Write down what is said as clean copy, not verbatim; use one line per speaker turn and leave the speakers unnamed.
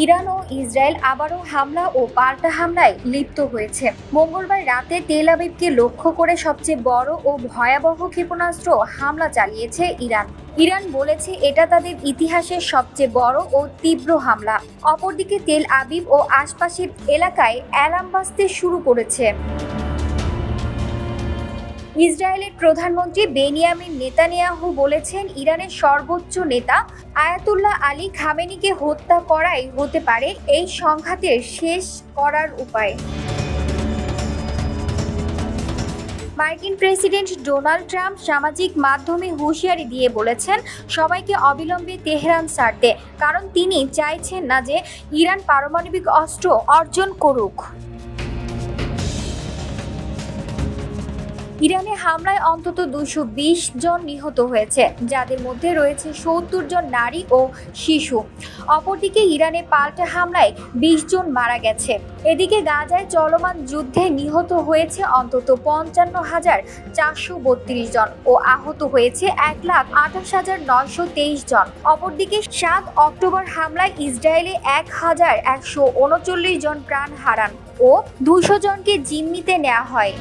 Iran ও Israel আবারও হামলা ও পাল্টা হামলায় লিপ্ত হয়েছে। মঙ্গলবার রাতে তেল আবিবকে লক্ষ্য করে সবচেয়ে বড় ও ভয়াবহ ক্ষেপণাস্ত্র হামলা চালিয়েছে ইরান। ইরান বলেছে এটা তাদের ইতিহাসের সবচেয়ে বড় ও তীব্র হামলা। অপরদিকে তেল আবিব ও আশপাশের এলাকায় অ্যালার্ম বাজতে শুরু করেছে। ইসরায়েলের প্রধানমন্ত্রী বেনিয়ামিন নেতানিয়াহু বলেছেন, ইরানের সর্বোচ্চ নেতা আয়াতুল্লাহ আলী খামেনিকে হত্যা করাই হতে পারে এই সংঘাতের শেষ করার উপায়। মার্কিন প্রেসিডেন্ট ডোনাল্ড ট্রাম্প সামাজিক মাধ্যমে হুঁশিয়ারি দিয়ে বলেছেন সবাইকে অবিলম্বে তেহরান ছাড়তে, কারণ তিনি চাইছেন না যে ইরান পারমাণবিক অস্ত্র অর্জন করুক। ইরানে হামলায় অন্তত 220 জন নিহত হয়েছে, যাদের মধ্যে রয়েছে 70 জন নারী ও শিশু। অপরদিকে ইরানে পাল্টা হামলায় 20 জন মারা গেছে। এদিকে গাজায় চলমান যুদ্ধে নিহত হয়েছে অন্তত 55,432 জন ও আহত হয়েছে 1,28,923 জন। অপরদিকে 7 অক্টোবর হামলায় ইসরায়েলে 1,139 জন প্রাণ হারান ও 200 জনকে জিম্মিতে নেওয়া হয়।